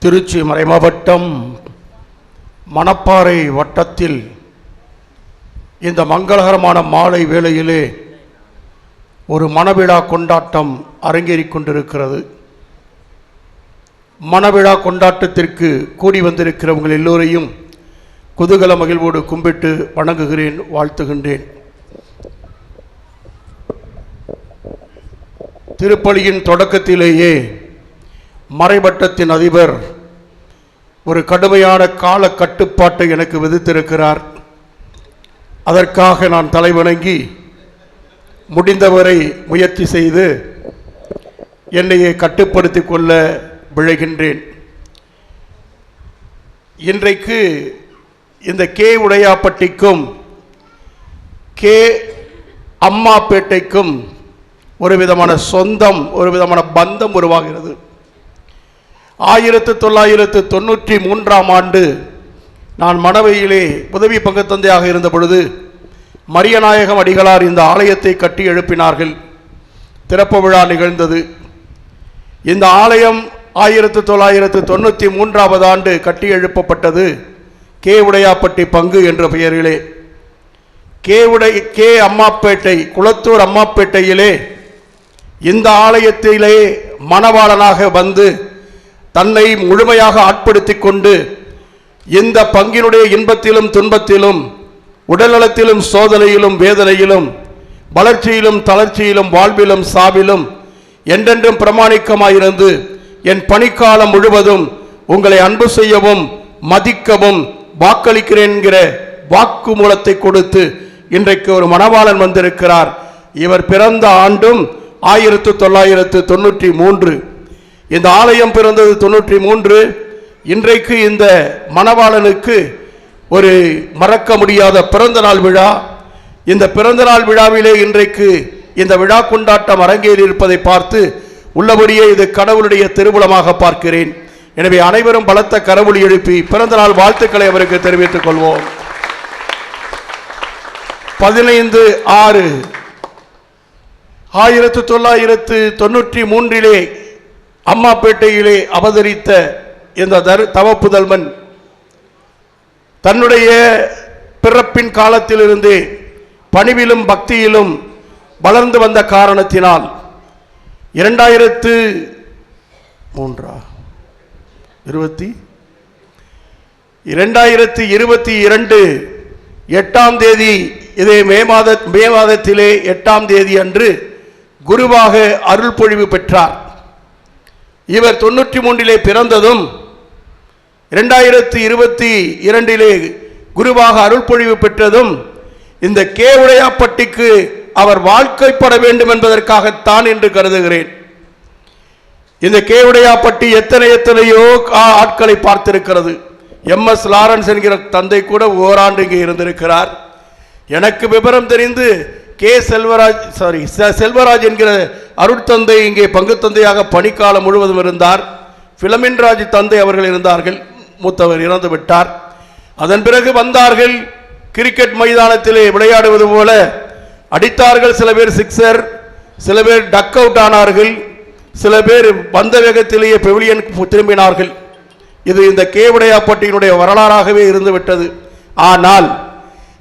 திருச்சி மறைமாவட்டம் மணப்பாறை வட்டத்தில் இந்த மங்களகரமான மாலை வேளையிலே ஒரு மணவிழா கொண்டாட்டம் அரங்கேறிக் கொண்டிருக்கிறது. மணவிழா கொண்டாட்டத்திற்கு கூடி வந்திருக்கிறவங்கள் எல்லோரையும் குதூகல மகிழ்வோடு கும்பிட்டு வணங்குகிறேன், வாழ்த்துகின்றேன். திருப்பலியின் தொடக்கத்திலேயே மறைவட்டத்தின் அதிபர் ஒரு கடுமையான கால கட்டுப்பாட்டை எனக்கு விதித்திருக்கிறார். அதற்காக நான் தலைவணங்கி முடிந்தவரை முயற்சி செய்து என்னையே கட்டுப்படுத்திக் கொள்ள விழைகின்றேன். இன்றைக்கு இந்த கே உடையாப்பட்டிக்கும் கே அம்மாப்பேட்டைக்கும் ஒரு விதமான சொந்தம், ஒரு விதமான பந்தம் உருவாகிறது. 1993 ஆண்டு நான் மணவையிலே உதவி பங்கு தந்தையாக இருந்த பொழுது மரியநாயகம் அடிகளார் இந்த ஆலயத்தை கட்டி எழுப்பினார்கள். திறப்பு விழா நிகழ்ந்தது. இந்த ஆலயம் 1993 ஆண்டு கட்டி எழுப்பப்பட்டது கே உடையாப்பட்டி பங்கு என்ற பெயரிலே. கே அம்மாப்பேட்டை, குளத்தூர் அம்மாப்பேட்டையிலே இந்த ஆலயத்திலே மணவாளனாக வந்து தன்னை முழுமையாக ஆட்படுத்தி கொண்டு இந்த பங்கினுடைய இன்பத்திலும் துன்பத்திலும் உடல்நலத்திலும் சோதனையிலும் வேதனையிலும் வளர்ச்சியிலும் தளர்ச்சியிலும் வாழ்விலும் சாவிலும் என்றென்றும் பிரமாணிக்கமாயிருந்து என் பணிக்காலம் முழுவதும் உங்களை அன்பு செய்யவும் மதிக்கவும் வாக்களிக்கிறேன் என்கிற வாக்கு மூலத்தை கொடுத்து இன்றைக்கு ஒரு மணவாளன் வந்திருக்கிறார். இவர் பிறந்த ஆண்டும் 1993. இந்த ஆலயம் பிறந்தது 93. இன்றைக்கு இந்த மணவாளனுக்கு ஒரு மறக்க முடியாத பிறந்த நாள் விழா. இந்த பிறந்த நாள் விழாவிலே இன்றைக்கு இந்த விழா கொண்டாட்டம் அரங்கேறி இருப்பதை பார்த்து உள்ளபடியே இது கடவுளுடைய திருவுளமாக பார்க்கிறேன். எனவே அனைவரும் பலத்த கரவொலி எழுப்பி பிறந்த நாள் வாழ்த்துக்களை அவருக்கு தெரிவித்துக் கொள்வோம். 15/6/1993 அம்மாப்பேட்டையிலே அவதரித்த இந்த தவப்புதல்வன் தன்னுடைய பிறப்பின் காலத்திலிருந்தே பணிவிலும் பக்தியிலும் வளர்ந்து வந்த காரணத்தினால் 2022 8ஆம் தேதி, இதே மே மாதத்திலே 8ஆம் தேதி அன்று குருவாக அருள் பொழிவு பெற்றார். இவர் 93 பிறந்ததும் 2022 குருவாக அருள் பொழிவு பெற்றதும் இந்த கே உடையாப்பட்டிக்கு அவர் வாழ்க்கைப்பட வேண்டும் என்பதற்காகத்தான் என்று கருதுகிறேன். இந்த கே உடையாப்பட்டி எத்தனையோ ஆட்களை பார்த்திருக்கிறது. MS லாரன்ஸ் என்கிற தந்தை கூட ஓராண்டு இங்கே இருந்திருக்கிறார். எனக்கு விவரம் தெரிந்து கே செல்வராஜ் என்கிற அருட்தந்தை இங்கே பங்கு தந்தையாக பணிக்காலம் முழுவதும் இருந்தார். பிலமின்ராஜ் தந்தை அவர்கள் இருந்தார்கள். மூத்தவர் இறந்து விட்டார். அதன் பிறகு வந்தார்கள். கிரிக்கெட் மைதானத்திலே விளையாடுவது போல அடித்தார்கள். சில பேர் சிக்ஸர், சில பேர் டக் அவுட் ஆனார்கள், சில பேர் பந்த வேகத்திலேயே பெவிலியன் திரும்பினார்கள். இது இந்த கே உடையாப்பட்டியினுடைய வரலாறாகவே இருந்துவிட்டது. ஆனால்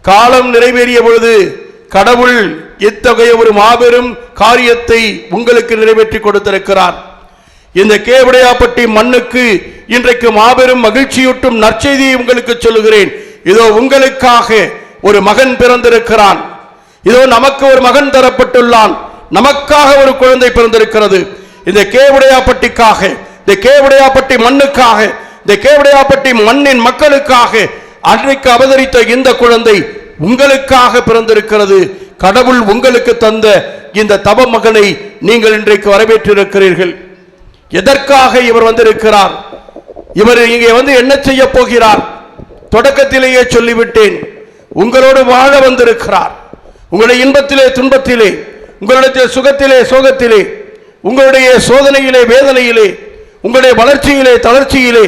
காலம் நிறைவேறிய பொழுது கடவுள் இத்தகைய ஒரு மாபெரும் காரியத்தை உங்களுக்கு நிறைவேற்றி கொடுத்திருக்கிறார். இந்த கே உடையாப்பட்டி மண்ணுக்கு இன்றைக்கு மாபெரும் மகிழ்ச்சியூட்டும் நற்செய்தியை உங்களுக்கு சொல்லுகிறேன். இதோ உங்களுக்காக ஒரு மகன் பிறந்திருக்கிறான். இதோ நமக்கு ஒரு மகன் தரப்பட்டுள்ளான். நமக்காக ஒரு குழந்தை பிறந்திருக்கிறது. இந்த கே உடையாப்பட்டிக்காக, இந்த கே உடையாப்பட்டி மண்ணுக்காக, இந்த கே உடையாப்பட்டி மண்ணின் மக்களுக்காக அன்றைக்கு அவதரித்த இந்த குழந்தை உங்களுக்காக பிறந்திருக்கிறது. கடவுள் உங்களுக்கு தந்த இந்த தவ மகனை நீங்கள் இன்றைக்கு வரவேற்றிருக்கிறீர்கள். எதற்காக இவர் வந்திருக்கிறார்? இவர் இங்கே வந்து என்ன செய்ய போகிறார்? தொடக்கத்திலேயே சொல்லிவிட்டேன். உங்களோடு வாழ வந்திருக்கிறார். உங்களுடைய இன்பத்திலே துன்பத்திலே, உங்களுடைய சுகத்திலே சோகத்திலே, உங்களுடைய சோதனையிலே வேதனையிலே, உங்களுடைய வளர்ச்சியிலே தளர்ச்சியிலே,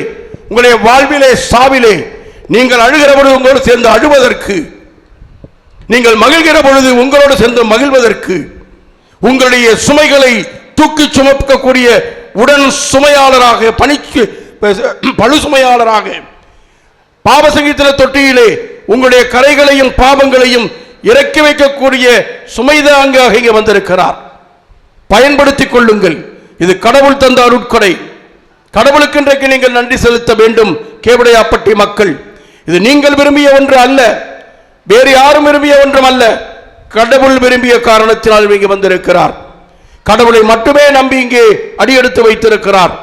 உங்களுடைய வாழ்விலே சாவிலே, நீங்கள் அழுகிற பொழுது உங்களோடு சேர்ந்து அழுவதற்கு, நீங்கள் மகிழ்கிற பொழுது உங்களோடு சேர்ந்து மகிழ்வதற்கு, உங்களுடைய சுமைகளை தூக்கி சுமக்கக்கூடிய உடன் சுமையாளராக பழுசுமையாளராக பாவசங்கீதன தொட்டியிலே உங்களுடைய கரைகளையும் பாவங்களையும் இறக்கி வைக்கக்கூடிய சுமைதாங்காக இங்கே வந்திருக்கிறார். பயன்படுத்திக் கொள்ளுங்கள். இது கடவுள் தந்த அருட்கொடை. கடவுளுக்கு இன்றைக்கு நீங்கள் நன்றி செலுத்த வேண்டும். கேவடையாப்பட்டி மக்கள், இது நீங்கள் விரும்பிய ஒன்று அல்ல, வேறு யாரும் விரும்பிய ஒன்றும் அல்ல. கடவுள் விரும்பிய காரணத்தினால் இங்கே வந்திருக்கிறார். கடவுளை மட்டுமே நம்பி இங்கே அடியெடுத்து வைத்திருக்கிறார்.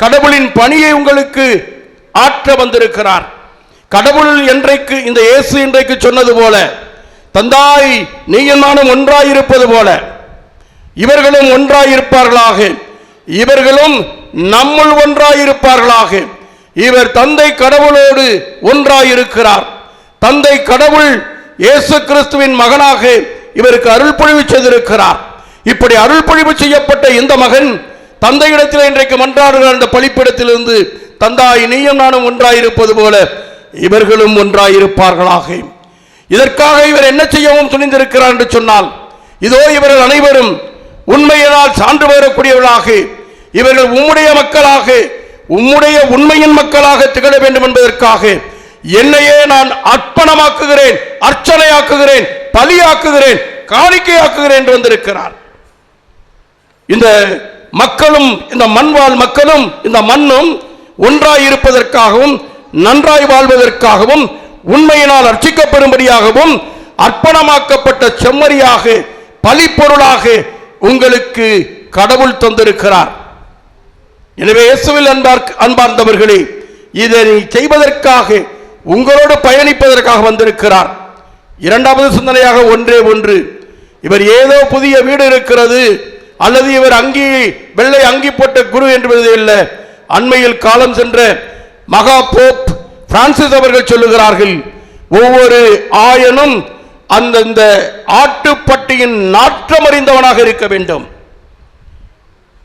கடவுளின் பணியை உங்களுக்கு ஆற்ற வந்திருக்கிறார். கடவுள் என்றைக்கு இந்த இயேசு இன்றைக்கு சொன்னது போல, தந்தாய் நீயும் நானும் ஒன்றாயிருப்பது போல இவர்களும் ஒன்றாயிருப்பார்களாக, இவர்களும் நம்முள் ஒன்றாயிருப்பார்களாக. இவர் தந்தை கடவுளோடு ஒன்றாயிருக்கிறார். தந்தை கடவுள் இயேசு கிறிஸ்துவின் மகனாக இவருக்கு அருள் பொழிவு செய்திருக்கிறார். இப்படி அருள் பொழிவு செய்யப்பட்ட இந்த மகன் தந்தையிடத்தில் இன்றைக்கு மன்றாடுகிற அந்த பலிப்பிடத்திலிருந்து, தந்தாய் நீயும் நானும் ஒன்றாயிருப்பது போல இவர்களும் ஒன்றாயிருப்பார்களாக. இதற்காக இவர் என்ன செய்யவும் துணிந்திருக்கிறார் என்று சொன்னால், இதோ இவர்கள் அனைவரும் உண்மையினால் சான்று பெறக்கூடியவர்களாக, இவர்கள் உம்முடைய மக்களாக, உம்முடைய உண்மையின் மக்களாக திகழ வேண்டும் என்பதற்காக என்னையே நான் அர்ப்பணமாக்குகிறேன், அர்ச்சனையாக்குகிறேன், பலியாக்குகிறேன், காணிக்கையாக்குகிறேன் என்று வந்திருக்கிறார். இந்த மக்களும், இந்த மண்வாழ் மக்களும், இந்த மண்ணும் ஒன்றாய் இருப்பதற்காகவும் நன்றாய் வாழ்வதற்காகவும் உண்மையினால் அர்ச்சிக்கப்பெறும்படியாகவும் அர்ப்பணமாக்கப்பட்ட செம்மறியாக, பலிப்பொருளாக உங்களுக்கு கடவுள் தந்திருக்கிறார். எனவே இயேசுவில் அன்பார்ந்தவர்களே, இதனை செய்வதற்காக, உங்களோடு பயணிப்பதற்காக வந்திருக்கிறார். இரண்டாவது சிந்தனையாக ஒன்றே ஒன்று, இவர் ஏதோ புதிய வீடு இருக்கிறது அல்லது இவர் அங்கி வெள்ளை அங்கி போட்ட குரு என்பது இல்லை. அண்மையில் காலம் சென்ற மகா போப் பிரான்சிஸ் அவர்கள் சொல்லுகிறார்கள், ஒவ்வொரு ஆயனும் அந்தந்த ஆட்டுப்பட்டியின் நாற்றம் அறிந்தவனாக இருக்க வேண்டும்.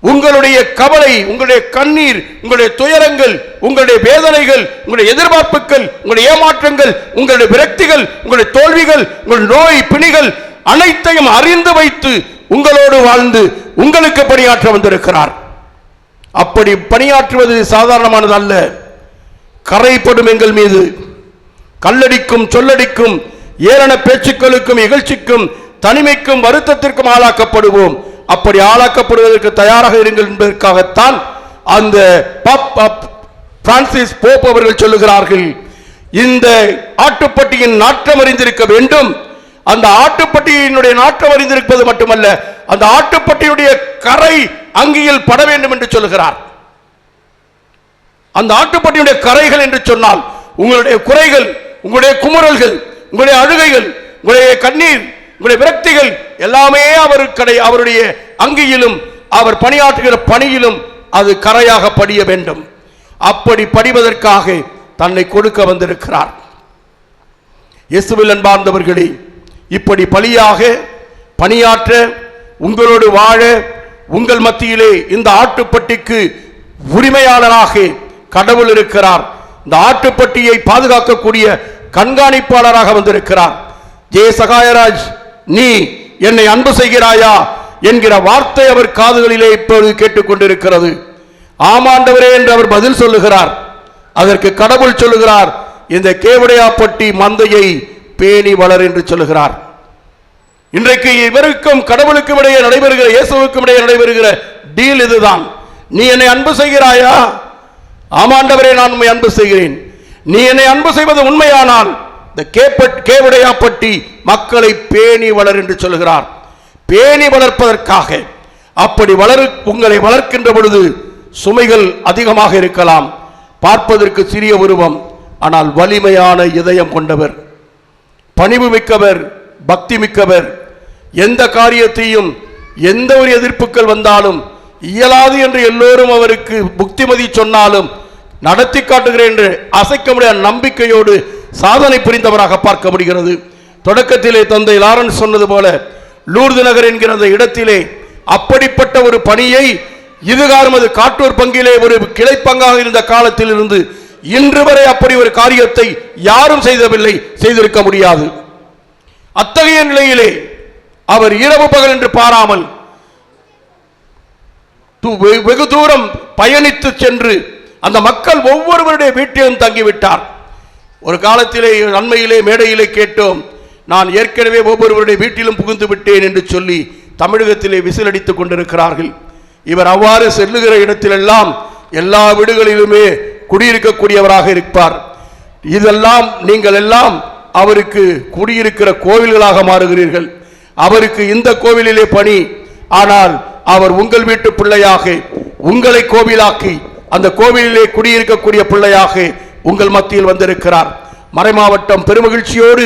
உங்களுடைய கவலை, உங்களுடைய கண்ணீர், உங்களுடைய துயரங்கள், உங்களுடைய வேதனைகள், உங்களுடைய எதிர்பார்ப்புகள், உங்களுடைய ஏமாற்றங்கள், உங்களுடைய விரக்திகள், உங்களுடைய தோல்விகள், உங்களுடைய நோய் பிணிகள் அனைத்தையும் அறிந்து வைத்து உங்களோடு வாழ்ந்து உங்களுக்கு பணியாற்ற வந்திருக்கிறார். அப்படி பணியாற்றுவது சாதாரணமானது அல்ல. கரைப்படும் எங்கள் மீது கல்லடிக்கும், சொல்லடிக்கும், ஏளன பேச்சுக்களுக்கும், இகழ்ச்சிக்கும், தனிமைக்கும், வருத்தத்திற்கும் ஆளாக்கப்படுவோம். அப்படி ஆளாக்கப்படுவதற்கு தயாராக இருங்கள் என்பதற்காகத்தான் அந்த பிரான்சிஸ் போப் அவர்கள் சொல்லுகிறார்கள், இந்த ஆட்டுப்பட்டியின் நாற்றம் அறிந்திருக்க வேண்டும். அந்த ஆட்டுப்பட்டியினுடைய நாற்றம் அறிந்திருப்பது மட்டுமல்ல, அந்த ஆட்டுப்பட்டியுடைய கரை அங்கியில் பட வேண்டும் என்று சொல்லுகிறார். அந்த ஆட்டுப்பட்டியுடைய கரைகள் என்று சொன்னால் உங்களுடைய குறைகள், உங்களுடைய குமுறல்கள், உங்களுடைய அழுகைகள், உங்களுடைய கண்ணீர், உங்களுடைய விரக்திகள் எல்லாமே அவருடைய அங்கியிலும் அவர் பணியாற்றுகிற பணியிலும் அது கரையாக படிய வேண்டும். அப்படி படிவதற்காக தன்னை கொடுக்க வந்திருக்கிறார். இயேசுவில் அன்பார்ந்தவர்களே, இப்படி பலியாக பணியாற்ற, உங்களோடு வாழ, உங்கள் மத்தியிலே இந்த ஆட்டுப்பட்டிக்கு உரிமையாளராக கடவுள் இருக்கிறார். இந்த ஆட்டுப்பட்டியை பாதுகாக்கக்கூடிய கண்காணிப்பாளராக வந்திருக்கிறார். ஜே சகாயராஜ், நீ என்னை அன்பு செய்கிறாயா என்கிற வார்த்தை அவர் காதுகளிலே இப்போது கேட்டுக்கொண்டிருக்கிறது. ஆமாண்டவரே என்று அவர் பதில் சொல்லுகிறார். அதற்கு கடவுள் சொல்லுகிறார், இந்த கேவடையாப்பட்டி மந்தையை பேணி வளர் என்று சொல்லுகிறார். இன்றைக்கு இவருக்கும் கடவுளுக்கும் இடையே நடைபெறுகிற, இயேசுவுக்கும் இடையே நடைபெறுகிற டீல் இதுதான். நீ என்னை அன்பு செய்கிறாயா? ஆமாண்டவரே, நான் உண்மை அன்பு செய்கிறேன். நீ என்னை அன்பு செய்வது உண்மையானால் இந்த கேவடையாப்பட்டி மக்களை பேணி வளர் என்று சொல்கிறார். பேணி வளர்ப்பதற்காக, அப்படி உங்களை வளர்க்கின்ற பொழுது சுமைகள் அதிகமாக இருக்கலாம். பார்ப்பதற்கு சிறிய உருவம், ஆனால் வலிமையான இதயம் கொண்டவர், பணிவு மிக்கவர், பக்தி மிக்கவர். எந்த காரியத்தையும், எந்த ஒரு எதிர்ப்புகள் வந்தாலும், இயலாது என்று எல்லோரும் அவருக்கு புத்திமதி சொன்னாலும் நடத்தி காட்டுகிறேன் என்று அசைக்க முடியாத நம்பிக்கையோடு சாதனை புரிந்தவராக பார்க்க முடிகிறது. தொடக்கத்திலே தந்தை லாரன்ஸ் சொன்னது போல, லூர்து நகர் என்கிற அந்த இடத்திலே அப்படிப்பட்ட ஒரு பணியை, இதுகாரம் அது காட்டூர் பங்கிலே ஒரு கிளைப்பங்காக இருந்த காலத்தில் இருந்து இன்று வரை அப்படி ஒரு காரியத்தை யாரும் செய்தவில்லை, செய்திருக்க முடியாது. அத்தகைய நிலையிலே அவர் இரவு பகல் என்று பாராமல் வெகு தூரம் பயணித்து சென்று அந்த மக்கள் ஒவ்வொருவருடைய வீட்டிலும் தங்கிவிட்டார். ஒரு காலத்திலே அண்மையிலே மேடையிலே கேட்டோம், நான் ஏற்கனவே ஒவ்வொருவருடைய வீட்டிலும் புகுந்து விட்டேன் என்று சொல்லி தமிழகத்திலே விசிலடித்துக் கொண்டிருக்கிறார்கள். இவர் அவ்வாறு செல்லுகிற இடத்திலெல்லாம் எல்லா வீடுகளிலுமே குடியிருக்கக்கூடியவராக இருப்பார். இதெல்லாம் நீங்கள் எல்லாம் அவருக்கு குடியிருக்கிற கோவில்களாக மாறுகிறீர்கள். அவருக்கு இந்த கோவிலிலே பணி, ஆனால் அவர் உங்கள் வீட்டு பிள்ளையாக உங்களை கோவிலாக்கி அந்த கோவிலிலே குடியிருக்கக்கூடிய பிள்ளையாக உங்கள் மத்தியில் வந்திருக்கிறார். மறைமாவட்டம் பெருமகிழ்ச்சியோடு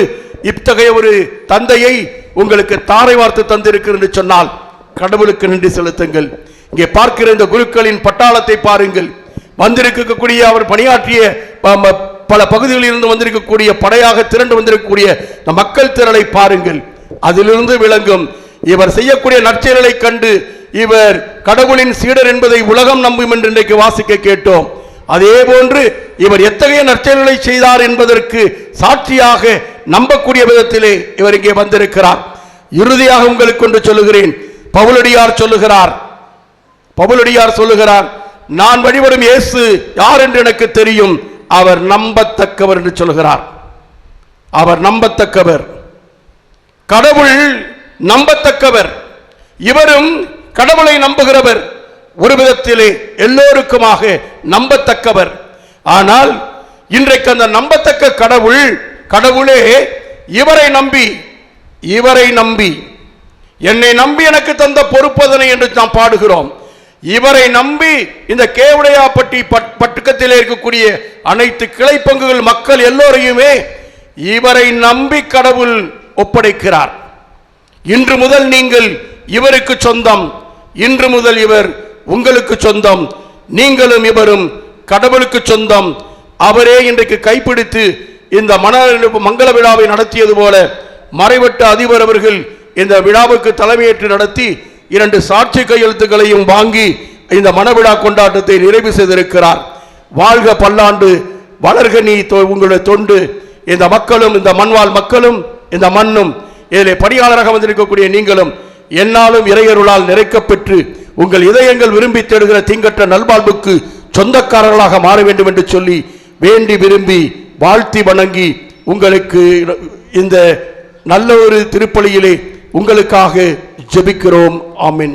இத்தகைய ஒரு தந்தையை உங்களுக்கு தாரை வார்த்து தந்திருக்கிறது என்று சொன்னால் கடவுளுக்கு நன்றி செலுத்துங்கள். இங்கே பார்க்கிற இந்த குருக்களின் பட்டாளத்தை பாருங்கள். வந்திருக்கக்கூடிய அவர் பணியாற்றிய பல பகுதிகளில் இருந்து வந்திருக்கக்கூடிய படையாக திரண்டு வந்திருக்கக்கூடிய மக்கள் திரளை பாருங்கள். அதிலிருந்து விளங்கும் இவர் செய்யக்கூடிய நற்செயல்களை கண்டு இவர் கடவுளின் சீடர் என்பதை உலகம் நம்பும் என்று இன்றைக்கு வாசிக்க கேட்டோம். அதே போன்று இவர் எத்தகைய நற்செயல்களை செய்தார் என்பதற்கு சாட்சியாக நம்பக்கூடிய விதத்திலே இவர் இங்கே வந்திருக்கிறார். இறுதியாக உங்களுக்கு ஒன்று சொல்லுகிறேன். பவுலடியார் சொல்லுகிறார், நான் வழிபடும் இயேசு யார் என்று எனக்கு தெரியும், அவர் நம்பத்தக்கவர் என்று சொல்கிறார். அவர் நம்பத்தக்கவர், கடவுள் நம்பத்தக்கவர். இவரும் கடவுளை நம்புகிறவர், ஒரு விதத்திலே எல்லோருக்குமாக நம்பத்தக்கவர். ஆனால் இன்றைக்கு அந்த நம்பத்தக்க கடவுளே இவரை நம்பி என்னை நம்பி எனக்கு தந்த பொறுப்பதனை என்று நாம் பாடுகிறோம். இவரை நம்பி இந்த கேவுடையாப்பட்டி பட்டுக்கத்திலே இருக்கக்கூடிய அனைத்து கிளை பங்குகள் மக்கள் எல்லோரையுமே இவரை நம்பி கடவுள் ஒப்படைக்கிறார். இன்று முதல் நீங்கள் இவருக்கு சொந்தம், இன்று முதல் இவர் உங்களுக்கு சொந்தம், நீங்களும் இவரும் கடவுளுக்கு சொந்தம். அவரே இன்றைக்கு கைப்பிடித்து இந்த மங்கள விழாவை நடத்தியது போல மறைவட்ட அதிபர் அவர்கள் இந்த விழாவுக்கு தலைமையேற்று நடத்தி 2 சாட்சி கையெழுத்துக்களையும் வாங்கி இந்த மணவிழா கொண்டாட்டத்தை நிறைவு செய்திருக்கிறார். வாழ்க பல்லாண்டு, வளர்க நீ உங்களுடைய தொண்டு. இந்த மக்களும், இந்த மண்வாழ் மக்களும், இந்த மண்ணும், இதில் பணியாளராக வந்திருக்கக்கூடிய நீங்களும் என்னாலும் இறையருளால் நிறைக்கப்பெற்று உங்கள் இதயங்கள் விரும்பி தேடுகிற தீங்கற்ற நல்வாழ்வுக்கு சொந்தக்காரர்களாக மாற வேண்டும் என்று சொல்லி வேண்டி விரும்பி வாழ்த்தி வணங்கி உங்களுக்கு இந்த நல்ல ஒரு திருப்பலியிலே உங்களுக்காக ஜெபிக்கிறோம். ஆமென்.